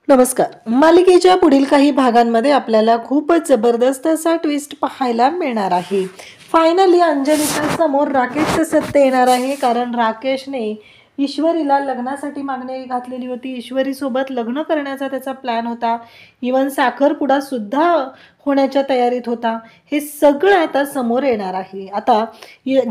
नमस्कार. मालिकेच्या पुढील काही भागांमध्ये आपल्याला खूपच जबरदस्त असा ट्विस्ट पाहायला मिळणार आहे. फायनली अंजलीच्या समोर राकेशचं सत्य येणार आहे, कारण राकेशने ईश्वरीला लग्नासाठी मागणी घातलेली होती. ईश्वरीसोबत लग्न करण्याचा त्याचा प्लॅन होता. इवन साखरपुडा सुद्धा होण्याच्या तयारीत होता. हे सगळं आता समोर येणार आहे. आता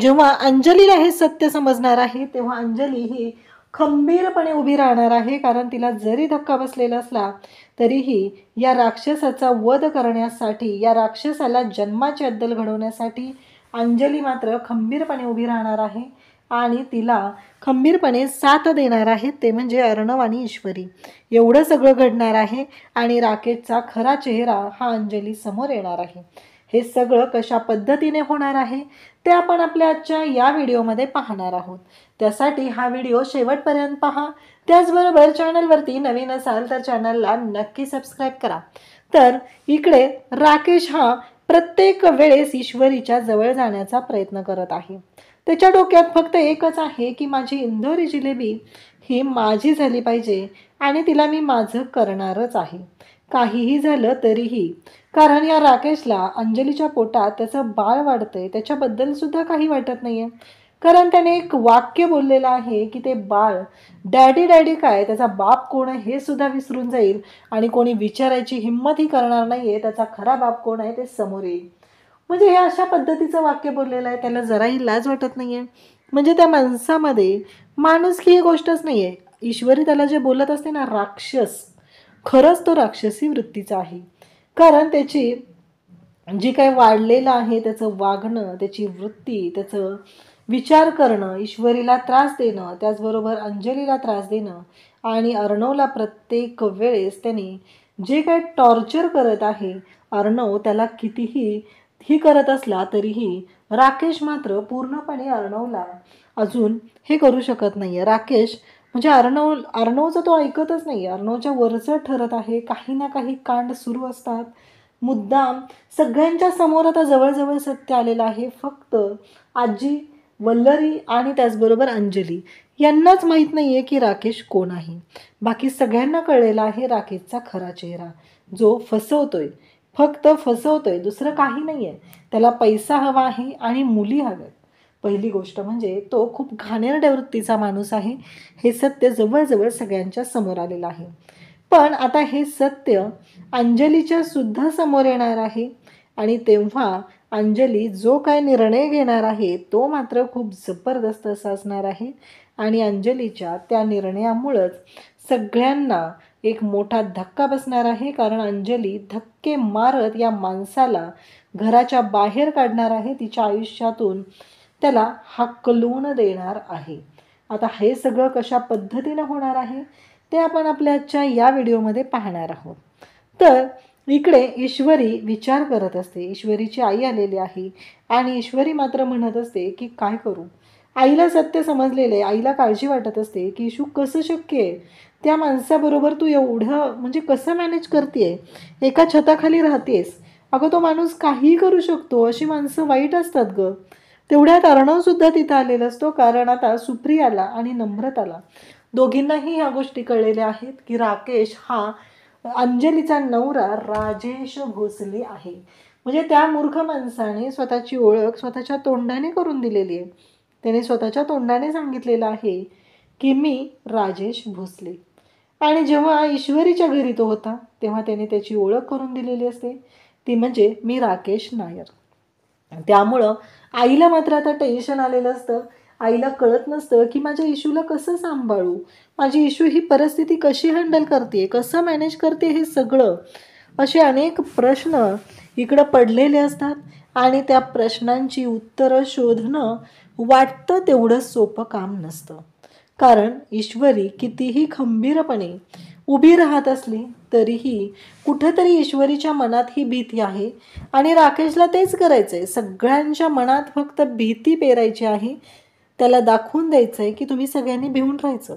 जेव्हा अंजलीला हे सत्य समजणार आहे, तेव्हा अंजली ही खंबीरपणे उभी राहणार आहे, कारण तिला जरी धक्का बसलेला असला तरीही या राक्षसाचा वध करण्यासाठी, या राक्षसाला जन्माची अद्दल घडवण्यासाठी अंजली मात्र खंबीरपणे उभी राहणार आहे आणि तिला खंबीरपणे साथ देणार आहे, ते म्हणजे अर्णव आणि ईश्वरी. एवढं सगळं घडणार आहे आणि राकेशचा खरा चेहरा हा अंजली समोर येणार आहे. हे सगळं कशा पद्धतीने होणार आहे ते आपण आपल्या आजच्या या व्हिडिओमध्ये पाहणार आहोत. त्यासाठी हा व्हिडिओ शेवटपर्यंत पहा. त्याचबरोबर चॅनलवरती नवीन असाल तर चॅनलला नक्की सबस्क्राईब करा. तर इकडे राकेश हा प्रत्येक वेळेस ईश्वरीच्या जवळ जाण्याचा प्रयत्न करत आहे. त्याच्या डोक्यात फक्त एकच आहे की माझी इंदोरी जिलेबी ही माझी झाली पाहिजे आणि तिला मी माझं करणारच आहे, काहीही झालं तरीही. कारण या राकेशला अंजलीच्या पोटात त्याचं बाळ वाढतंय, त्याच्याबद्दल सुद्धा काही वाटत नाहीये. कारण त्याने एक वाक्य बोललेलं आहे की ते बाळ डॅडी डॅडी काय, त्याचा बाप कोण आहे हे सुद्धा विसरून जाईल आणि कोणी विचारायची हिंमतही करणार नाहीये, त्याचा खरा बाप कोण आहे ते समोर येईल. म्हणजे हे अशा पद्धतीचं वाक्य बोललेलं आहे. त्याला जराही लाज वाटत नाहीये. म्हणजे त्या माणसामध्ये माणुसकी ही गोष्टच नाहीये. ईश्वरी त्याला जे बोलत असते ना, राक्षस, खरंच तो राक्षसी वृत्तीचा आहे. कारण त्याची जी काही वाढलेलं आहे त्याचं वागणं, त्याची वृत्ती, त्याचं विचार करणं, ईश्वरीला त्रास देणं, त्याचबरोबर अंजलीला त्रास देणं आणि अर्णवला प्रत्येक वेळेस त्याने जे काही टॉर्चर करत आहे, अर्णव त्याला कितीही ही करत असला तरीही राकेश मात्र पूर्णपणे अर्णवला अजून हे करू शकत नाहीये. राकेश म्हणजे अर्णवचं तो ऐकतच नाही. अर्णवच्या वरचं ठरत आहे. काही ना काही कांड सुरू असतात. मुद्दाम सगळ्यांच्या समोर आता जवळजवळ सत्य आलेलं आहे. फक्त आजी, वल्लरी आणि त्याचबरोबर अंजली यांनाच माहीत नाही आहे की राकेश कोण आहे. बाकी सगळ्यांना कळलेला आहे राकेशचा खरा चेहरा, जो फसवतोय, फक्त फसवतोय, दुसरं काही नाही आहे. त्याला पैसा हवा आहे आणि मुली हव्यात. पहिली गोष्ट म्हणजे तो खूप घाणेरड्या वृत्तीचा माणूस आहे. हे सत्य जवळजवळ सगळ्यांच्या समोर आलेलं आहे. पण आता हे सत्य अंजलीच्या सुद्धा समोर येणार आहे आणि तेव्हा अंजली जो काय निर्णय घेणार आहे तो मात्र खूप जबरदस्त असा असणार आहे. आणि अंजलीच्या त्या निर्णयामुळंच सगळ्यांना एक मोठा धक्का बसणार आहे. कारण अंजली धक्के मारत या माणसाला घराच्या बाहेर काढणार आहे, तिच्या आयुष्यातून त्याला हाकलून देणार आहे. आता हे सगळं कशा पद्धतीनं होणार आहे ते आपण आपल्या आजच्या या व्हिडिओमध्ये पाहणार आहोत. तर इकडे ईश्वरी विचार करत असते. ईश्वरीची आई आलेली आहे आणि ईश्वरी मात्र म्हणत असते की काय करू. आईला सत्य समजलेलं आहे. आईला काळजी वाटत असते की ईशू कसं शक्य आहे, त्या माणसाबरोबर तू एवढं म्हणजे कसं मॅनेज करतेय, एका छताखाली राहतेस. अगं तो माणूस काहीही करू शकतो, अशी माणसं वाईट असतात गं. तेवढ्यात अर्णवसुद्धा तिथं आलेला असतो. कारण आता सुप्रियाला आणि नम्रताला दोघींनाही ह्या गोष्टी कळलेल्या आहेत की राकेश हा अंजलीचा नवरा राजेश भोसले आहे. म्हणजे त्या मूर्ख माणसाने स्वतःची ओळख स्वतःच्या तोंडाने करून दिलेली आहे. त्याने स्वतःच्या तोंडाने सांगितलेलं आहे की मी राजेश भोसले. आणि जेव्हा ईश्वरीच्या घरी तो होता तेव्हा त्याने त्याची ओळख करून दिलेली असते, ती म्हणजे मी राकेश नायर. त्यामुळं आईला मात्र आता टेन्शन आलेलं असतं. आईला कळत नसतं की माझ्या इशूला कसं सांभाळू, माझी इशू ही परिस्थिती कशी हँडल करते, कसं मॅनेज करते, हे सगळं असे अनेक प्रश्न इकडं पडलेले असतात. आणि त्या प्रश्नांची उत्तरं शोधणं वाटतं तेवढं सोपं काम नसतं. कारण ईश्वरी कितीही खंबीरपणे उभी राहत असली तरीही कुठेतरी ईश्वरीच्या मनात ही भीती आहे आणि राकेशला तेच करायचं आहे. सगळ्यांच्या मनात फक्त भीती पेरायची आहे. त्याला दाखवून द्यायचं आहे की तुम्ही सगळ्यांनी भिवून राहायचं,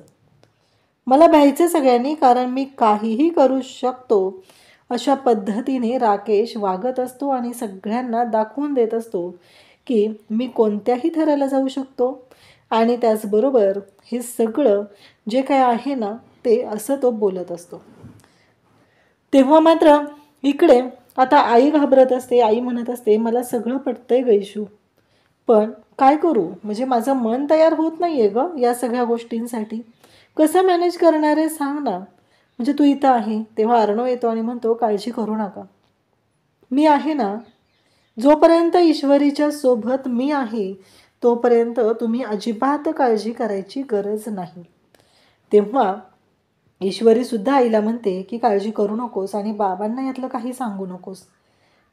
मला भ्यायचं सगळ्यांनी, कारण मी काहीही करू शकतो. अशा पद्धतीने राकेश वागत असतो आणि सगळ्यांना दाखवून देत असतो की मी कोणत्याही थराला जाऊ शकतो. आणि त्याचबरोबर हे सगळं जे काय आहे ना ते असं तो बोलत असतो. तेव्हा मात्र इकडे आता आई घाबरत असते. आई म्हणत असते, मला सगळं पटतंय गैशू, पण काय करू, म्हणजे माझं मन तयार होत नाहीये ग या सगळ्या गोष्टींसाठी. कसं मॅनेज करणार आहे सांग ना. म्हणजे तू इथं आहे. तेव्हा अर्णव येतो आणि म्हणतो, काळजी करू नका, मी आहे ना. जोपर्यंत ईश्वरीच्या सोबत मी आहे तोपर्यंत तुम्ही अजिबात काळजी करायची गरज नाही. तेव्हा ईश्वरी सुद्धा आईला म्हणते की काळजी करू नकोस आणि बाबांना यातलं काही सांगू नकोस,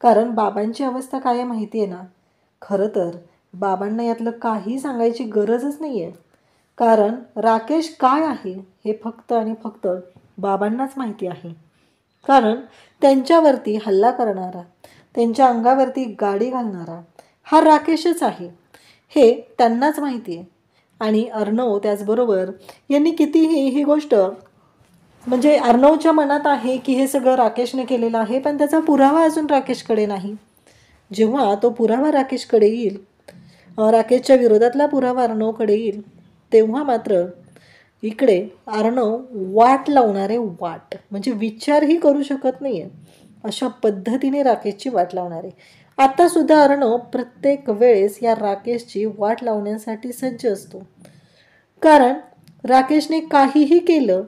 कारण बाबांची अवस्था काय आहे माहिती आहे ना. खरं तर बाबांना यातलं काही सांगायची गरजच नाही आहे, कारण राकेश काय आहे हे फक्त आणि फक्त बाबांनाच माहिती आहे. कारण त्यांच्यावरती हल्ला करणारा, त्यांच्या अंगावरती गाडी घालणारा हा राकेशच आहे हे त्यांनाच माहिती आहे. आणि अर्णव त्याचबरोबर यांनी कितीही ही गोष्ट, म्हणजे अर्णवच्या मनात आहे की हे सगळं राकेशने केलेलं आहे, पण त्याचा पुरावा अजून राकेशकडे नाही. जेव्हा तो पुरावा राकेशकडे येईल, राकेशच्या विरोधातला पुरावा अर्णवकडे येईल, तेव्हा मात्र इकडे अर्णव वाट लावणारे, वाट म्हणजे विचारही करू शकत नाही आहे अशा पद्धतीने राकेशची वाट लावणारे. आत्तासुद्धा अर्णव प्रत्येक वेळेस या राकेशची वाट लावण्यासाठी सज्ज असतो, कारण राकेशने काहीही केलं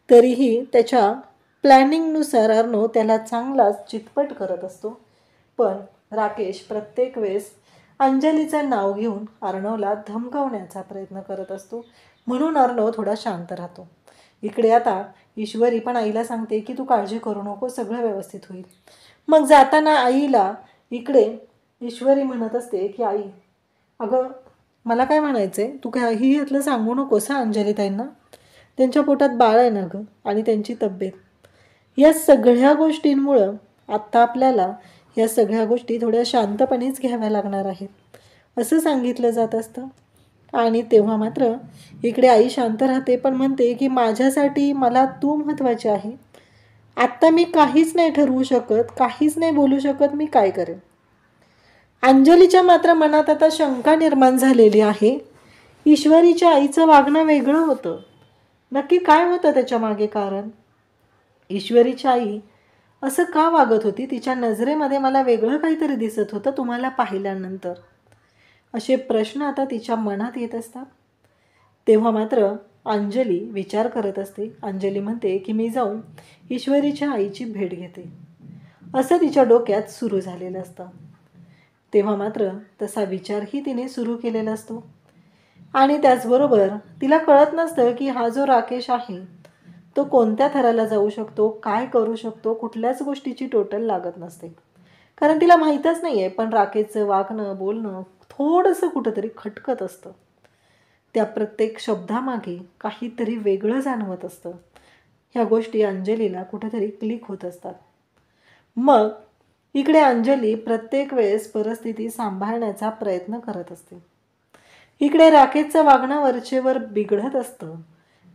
तरीही त्याच्या प्लॅनिंगनुसार अर्णव त्याला चांगलाच चितपट करत असतो. पण राकेश प्रत्येक वेळेस अंजलीचं नाव घेऊन अर्णवला धमकावण्याचा प्रयत्न करत असतो, म्हणून अर्णव थोडा शांत राहतो. इकडे आता ईश्वरी पण आईला सांगते की तू काळजी करू नको, सगळं व्यवस्थित होईल. मग जाताना आईला इकडे ईश्वरी म्हणत असते की आई, अगं मला काय म्हणायचं आहे, तू काही यातलं सांगू नकोस हा अंजलीताईंना, त्यांच्या पोटात बाळ आहे ना गं, आणि त्यांची तब्येत, या सगळ्या गोष्टींमुळं आत्ता आपल्याला या सगळ्या गोष्टी थोड्या शांतपणेच घ्याव्या लागणार आहेत असं सांगितलं जात असतं. आणि तेव्हा मात्र इकडे आई शांत राहते, पण म्हणते की माझ्यासाठी मला तू महत्त्वाची आहे. आत्ता मी काहीच नाही ठरवू शकत, काहीच नाही बोलू शकत, मी काय करेन. अंजलीच्या मात्र मनात आता शंका निर्माण झालेली आहे. ईश्वरीच्या आईचं वागणं वेगळं होतं, नक्की काय होतं त्याच्या मागे कारण. ईश्वरीची आई असं का वागत होती, तिच्या नजरेमध्ये मला वेगळं काहीतरी दिसत होतं तुम्हाला पाहिल्यानंतर, असे प्रश्न आता तिच्या मनात येत असतात. तेव्हा मात्र अंजली विचार करत असते. अंजली म्हणते की मी जाऊन ईश्वरीच्या आईची भेट घेते, असं तिच्या डोक्यात सुरू झालेलं असतं. तेव्हा मात्र तसा विचारही तिने सुरू केलेला असतो. आणि त्याचबरोबर तिला कळत नसतं की हा जो राकेश आहे तो कोणत्या थराला जाऊ शकतो, काय करू शकतो, कुठल्याच गोष्टीची टोटल लागत नसते, कारण तिला माहीतच नाही आहे. पण राकेशचं वागणं बोलणं थोडंसं कुठंतरी खटकत असतं. त्या प्रत्येक शब्दामागे काहीतरी वेगळं जाणवत असतं. ह्या गोष्टी अंजलीला कुठेतरी क्लिक होत असतात. मग इकडे अंजली प्रत्येक वेळेस परिस्थिती सांभाळण्याचा प्रयत्न करत असते. इकडे राकेशचं वागणं वरचेवर बिघडत असतं.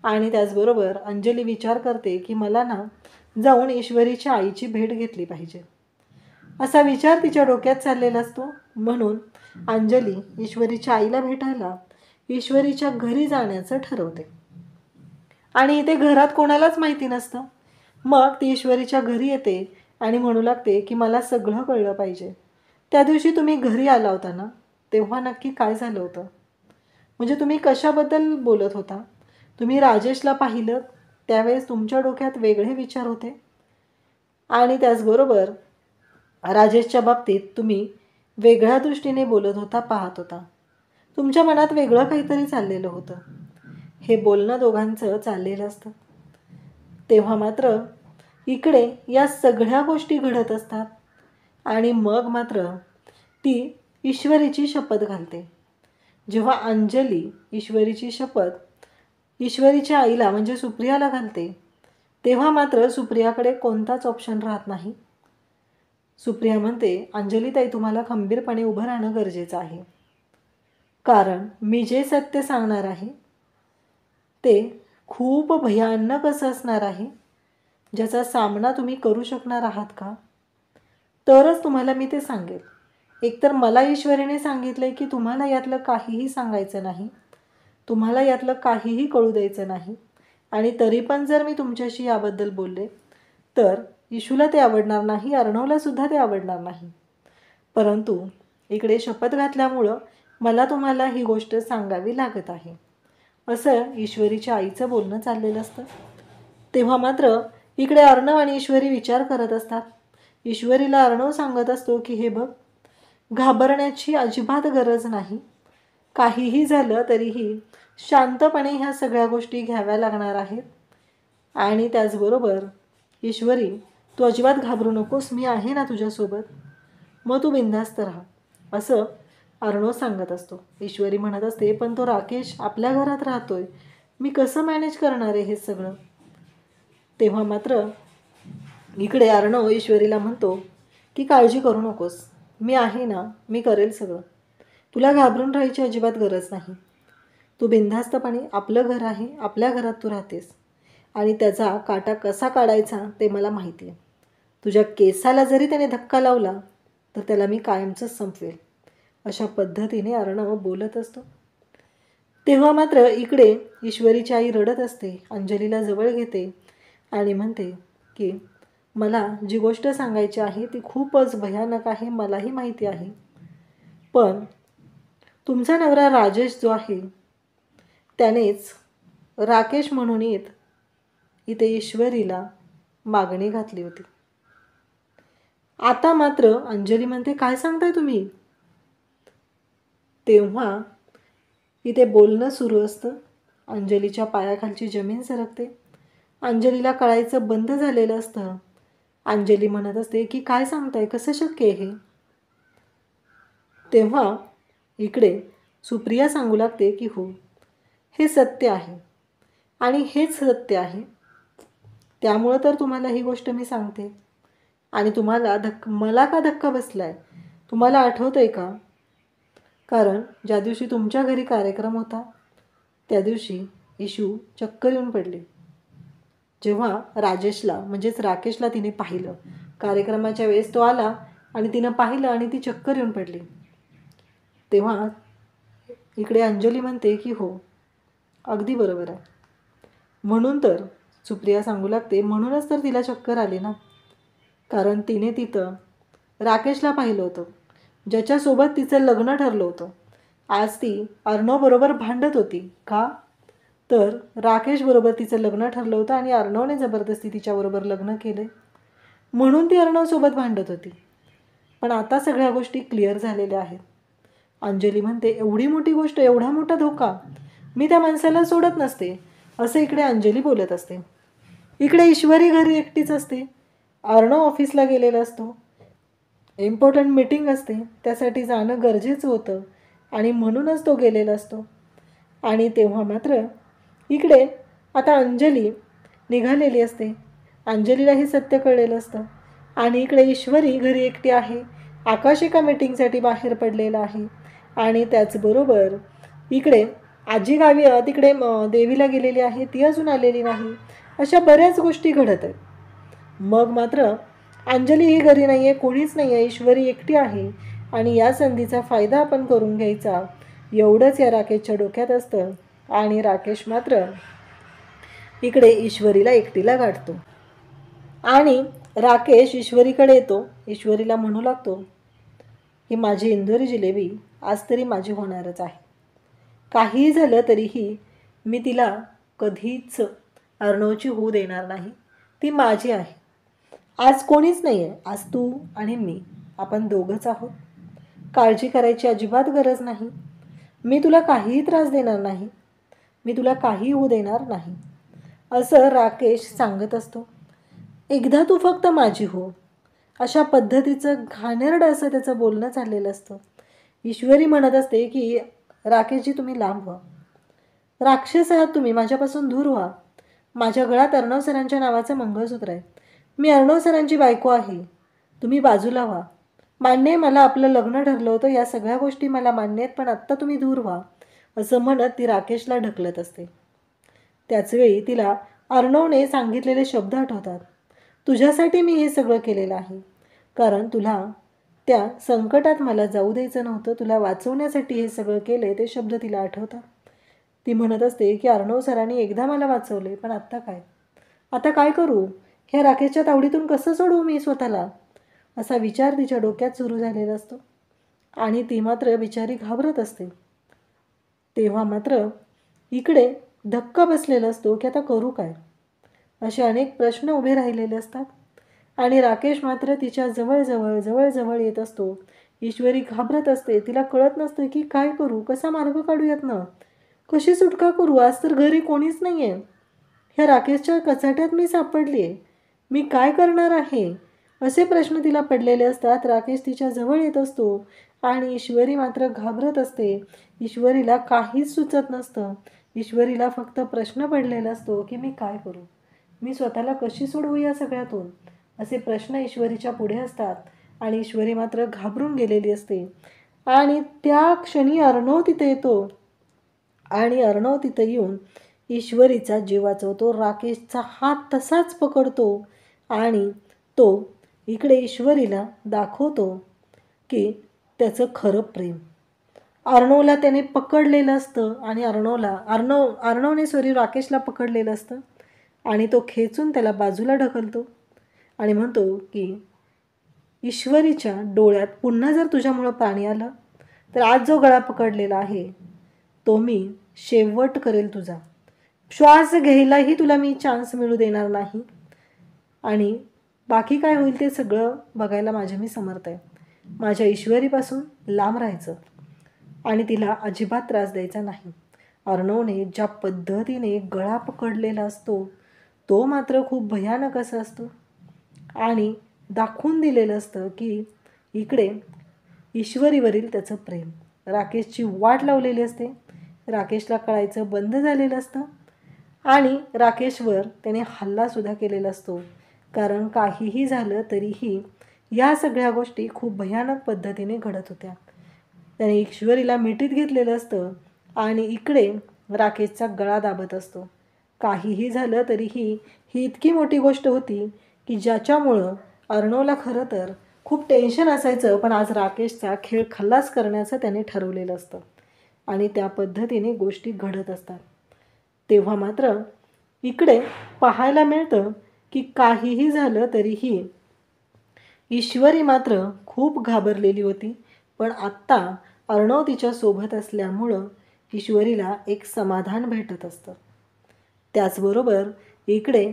आणि त्याचबरोबर अंजली विचार करते की मला ना जाऊन ईश्वरीच्या आईची भेट घेतली पाहिजे, असा विचार तिच्या डोक्यात चाललेला असतो. म्हणून अंजली ईश्वरीच्या आईला भेटायला ईश्वरीच्या घरी जाण्याचं ठरवते. आणि इथे घरात कोणालाच माहिती नसतं. मग ती ईश्वरीच्या घरी येते आणि म्हणू लागते की मला सगळं कळलं पाहिजे, त्या दिवशी तुम्ही घरी आला होता ना, तेव्हा नक्की काय झालं होतं, म्हणजे तुम्ही कशाबद्दल बोलत होता. तुम्ही राजेशला पाहिलं त्यावेळेस तुमच्या डोक्यात वेगळे विचार होते, आणि त्याचबरोबर राजेशच्या बाबतीत तुम्ही वेगळ्या दृष्टीने बोलत होता, पाहत होता. तुमच्या मनात वेगळं काहीतरी चाललेलं होतं. हे बोलणं दोघांचं चाललेलं असतं. तेव्हा मात्र इकडे या सगळ्या गोष्टी घडत असतात. आणि मग मात्र ती ईश्वरीची शपथ घालते. जेव्हा अंजली ईश्वरीची शपथ ईश्वरीच्या आईला म्हणजे सुप्रियाला घालते, तेव्हा मात्र सुप्रियाकडे कोणताच ऑप्शन राहत नाही. सुप्रिया म्हणते, अंजलीताई तुम्हाला खंबीरपणे उभं राहणं गरजेचं आहे, कारण मी जे सत्य सांगणार आहे ते खूप भयानक असं असणार आहे, ज्याचा सामना तुम्ही करू शकणार आहात का, तरच तुम्हाला मी ते सांगेल. एकतर मला ईश्वरीने सांगितलं आहे की तुम्हाला यातलं काहीही सांगायचं नाही, तुम्हाला यातलं काहीही कळू द्यायचं नाही, आणि तरी पण जर मी तुमच्याशी याबद्दल बोलले तर इशूला ते आवडणार नाही, अर्णवला सुद्धा ते आवडणार नाही. परंतु इकडे शपथ घातल्यामुळं मला तुम्हाला ही गोष्ट सांगावी लागत आहे, असं ईश्वरीच्या आईचं बोलणं चाललेलं असतं. तेव्हा मात्र इकडे अर्णव आणि ईश्वरी विचार करत असतात. ईश्वरीला अर्णव सांगत असतो की हे बघ, घाबरण्याची अजिबात गरज नाही. काहीही झालं तरीही शांतपणे ह्या सगळ्या गोष्टी घ्याव्या लागणार आहेत. आणि त्याचबरोबर ईश्वरी, तू अजिबात घाबरू नकोस, मी आहे ना तुझ्यासोबत, मग तू बिनधास्त राहा, असं अर्णव सांगत असतो. ईश्वरी म्हणत असते, पण तो राकेश आपल्या घरात राहतोय, मी कसं मॅनेज करणार आहे हे सगळं. तेव्हा मात्र इकडे अर्णव ईश्वरीला म्हणतो की काळजी करू नकोस, मी आहे ना, मी करेल सगळं, तुला घाबरून राहायची अजिबात गरज नाही. तू बिनधास्तपणे, आपलं घर आहे, आपल्या घरात तू राहतेस आणि त्याचा काटा कसा काढायचा ते मला माहिती आहे. तुझ्या केसाला जरी त्याने धक्का लावला तर त्याला मी कायमचंच संपवेल, अशा पद्धतीने अर्णव बोलत असतो. तेव्हा मात्र इकडे ईश्वरीची आई रडत असते, अंजलीला जवळ घेते आणि म्हणते की मला जी गोष्ट सांगायची आहे ती खूपच भयानक आहे, मलाही माहिती आहे, पण तुमचा नवरा राजेश जो आहे त्यानेच राकेश म्हणून इथे ईश्वरीला मागणी घातली होती. आता मात्र अंजली म्हणते, काय सांगताय तुम्ही? तेव्हा इथे बोलणं सुरू असतं. अंजलीच्या पायाखालची जमीन सरकते. अंजलीला कळायचं बंद झालेलं असतं. अंजली म्हणत असते की काय सांगताय, कसं शक्य आहे हे? तेव्हा इकडे सुप्रिया सांगू लागते की हो, हे सत्य आहे आणि हेच सत्य आहे, त्यामुळं तर तुम्हाला ही गोष्ट मी सांगते. आणि तुम्हाला मला का धक्का बसलाय तुम्हाला आठवतं आहे का? कारण ज्या दिवशी तुमच्या घरी कार्यक्रम होता त्या दिवशी इशू चक्कर येऊन पडली. जेव्हा राजेशला म्हणजेच राकेशला तिने पाहिलं, कार्यक्रमाच्या वेळेस तो आला आणि तिनं पाहिलं आणि ती चक्कर येऊन पडली. तेव्हा इकडे अंजली म्हणते की हो, अगदी बरोबर आहे. म्हणून तर सुप्रिया सांगू लागते, म्हणूनच तर तिला चक्कर आली ना, कारण तिने तिथं राकेशला पाहिलं होतं, ज्याच्यासोबत तिचं लग्न ठरलं होतं. आज ती अर्णवबरोबर भांडत होती. का? तर राकेश बरोबर तिचं लग्न ठरलं होतं आणि अर्णवने जबरदस्ती तिच्याबरोबर लग्न केले, म्हणून ती अर्णवसोबत भांडत होती. पण आता सगळ्या गोष्टी क्लिअर झालेल्या आहेत. अंजली म्हणते, एवढी मोठी गोष्ट, एवढा मोठा धोका, मी त्या माणसाला सोडत नसते, असं इकडे अंजली बोलत असते. इकडे ईश्वरी घरी एकटीच असते. अर्णव ऑफिसला गेलेला असतो, इम्पॉर्टंट मीटिंग असते, त्यासाठी जाणं गरजेचं होतं आणि म्हणूनच तो गेलेला असतो. आणि तेव्हा मात्र इकडे आता अंजली निघालेली असते. अंजलीला हे सत्य कळलेलं असतं आणि इकडे ईश्वरी घरी एकटी आहे. आकाश एका मीटिंगसाठी बाहेर पडलेला आहे आणि त्याचबरोबर इकडे आजी गावी तिकडे देवीला गेलेली आहे, ती अजून आलेली नाही. अशा बऱ्याच गोष्टी घडत आहेत. मग मात्र अंजली ही घरी नाही आहे, कोणीच नाही आहे, ईश्वरी एकटी आहे आणि या संधीचा फायदा आपण करून घ्यायचा, एवढंच या राकेशच्या डोक्यात असतं. आणि राकेश मात्र इकडे ईश्वरीला एकटीला गाठतो आणि राकेश ईश्वरीकडे येतो. ईश्वरीला म्हणू लागतो की माझी इंदोरी जिलेबी आज तरी माझी होणारच आहे. काहीही झालं तरीही मी तिला कधीच अर्णवची होऊ देणार नाही, ती माझी आहे. आज कोणीच नाही आहे, आज तू आणि मी, आपण दोघंच आहोत. काळजी करायची अजिबात गरज नाही. मी तुला काहीही त्रास देणार नाही, मी तुला काही होऊ देणार नाही, असं राकेश सांगत असतो. एकदा तू फक्त माझी हो, अशा पद्धतीचं घाणेरडं असं त्याचं बोलणं चाललेलं असतं. ईश्वरी म्हणत असते की राकेशजी तुम्ही लांब व्हा, राक्षस आहात तुम्ही, माझ्यापासून दूर व्हा. माझ्या गळ्यात अर्णव सरांच्या नावाचं मंगळसूत्र आहे, मी अर्णव सरांची बायको आहे, तुम्ही बाजूला व्हा. मान्य आहे मला आपलं लग्न ठरलं होतं, या सगळ्या गोष्टी मला मान्य आहेत, पण आत्ता तुम्ही दूर व्हा, असं म्हणत ती राकेशला ढकलत असते. त्याचवेळी तिला अर्णवने सांगितलेले शब्द आठवतात, तुझ्यासाठी मी हे सगळं केलेलं आहे, कारण तुला त्या संकटात मला जाऊ द्यायचं नव्हतं, तुला वाचवण्यासाठी हे सगळं केले, ते शब्द तिला आठवतात. ती म्हणत असते की अर्णव सरांनी एकदा मला वाचवले, पण आत्ता काय, आता काय करू, ह्या राकेशच्या तावडीतून कसं सोडवू मी स्वतःला, असा विचार तिच्या डोक्यात सुरू झालेला असतो आणि ती मात्र बिचारी घाबरत असते. तेव्हा मात्र इकडे धक्का बसलेला असतो की आता करू काय, असे अनेक प्रश्न उभे राहिलेले असतात आणि राकेश मात्र तिच्या जवळ येत असतो. ईश्वरी घाबरत असते, तिला कळत नसतं की काय करू, कसा मार्ग काढूयात ना, कशी सुटका करू, आज तर घरी कोणीच नाही आहे, ह्या राकेशच्या कचाट्यात मी सापडली आहे, मी काय करणार आहे, असे प्रश्न तिला पडलेले असतात. राकेश तिच्या जवळ येत असतो आणि ईश्वरी मात्र घाबरत असते. ईश्वरीला काहीच सुचत नसतं. ईश्वरीला फक्त प्रश्न पडलेला असतो की मी काय करू, मी स्वतःला कशी सोडवू या सगळ्यातून, असे प्रश्न ईश्वरीच्या पुढे असतात आणि ईश्वरी मात्र घाबरून गेलेली असते. आणि त्या क्षणी अर्णव तिथे येतो आणि अर्णव तिथे येऊन ईश्वरीचा जीव वाचवतो. राकेशचा हात तसाच पकडतो आणि तो इकडे ईश्वरीला दाखवतो की त्याचं खरं प्रेम. अर्णवला त्याने पकडलेलं असतं आणि अर्णवने राकेशला पकडलेलं असतं आणि तो खेचून त्याला बाजूला ढकलतो आणि म्हणतो की ईश्वरीच्या डोळ्यात पुन्हा जर तुझ्यामुळं पाणी आलं तर आज जो गळा पकडलेला आहे तो मी शेवट करेल, तुझा श्वास घ्यायलाही तुला मी चान्स मिळू देणार नाही आणि बाकी काय होईल ते सगळं बघायला मी समर्थ आहे. माझ्या ईश्वरीपासून लांब राहायचं आणि तिला अजिबात त्रास द्यायचा नाही. अर्णवने ज्या पद्धतीने गळा पकडलेला असतो तो मात्र खूप भयानक असा असतो आणि दाखवून दिलेलं असतं की इकडे ईश्वरीवरील त्याचं प्रेम. राकेशची वाट लावलेली असते, राकेशला कळायचं बंद झालेलं असतं आणि राकेशवर त्याने हल्लासुद्धा केलेला असतो. कारण काहीही झालं तरीही या सगळ्या गोष्टी खूप भयानक पद्धतीने घडत होत्या. त्याने ईश्वरीला मिठीत घेतलेलं असतं आणि इकडे राकेशचा गळा दाबत असतो. काहीही झालं तरीही ही इतकी मोठी गोष्ट होती की ज्याच्यामुळं अर्णवला खरं तर खूप टेन्शन असायचं, पण आज राकेशचा खेळ खल्लास करण्याचं त्याने ठरवलेलं असतं आणि त्या पद्धतीने गोष्टी घडत असतात. तेव्हा मात्र इकडे पाहायला मिळतं की काहीही झालं तरीही ईश्वरी मात्र खूप घाबरलेली होती, पण आत्ता अर्णव तिच्या सोबत असल्यामुळं ईश्वरीला एक समाधान भेटत असतं. त्याचबरोबर इकडे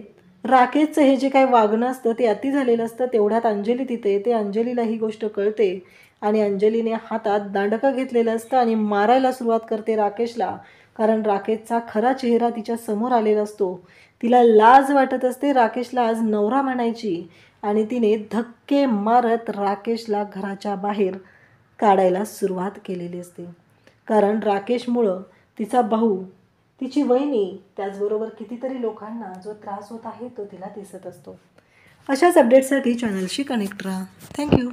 राकेशचं हे जे काही वागणं असतं ते अति झालेलं असतं. तेवढ्यात अंजली तिथे येते. अंजलीला ही गोष्ट कळते आणि अंजलीने हातात दांडकं घेतलेलं असतं आणि मारायला सुरुवात करते राकेशला. कारण राकेशचा खरा चेहरा तिच्या समोर आलेला असतो. तिला लाज वाटत असते राकेशला आज नवरा म्हणायची आणि तिने धक्के मारत राकेशला घराच्या बाहेर काढायला सुरुवात केलेली असते. कारण राकेशमुळं तिचा भाऊ, तिची वहिनी, त्याचबरोबर कितीतरी लोकांना जो त्रास होत आहे तो तिला दिसत असतो. अशाच अपडेट्ससाठी चॅनलशी कनेक्ट राहा. थँक्यू.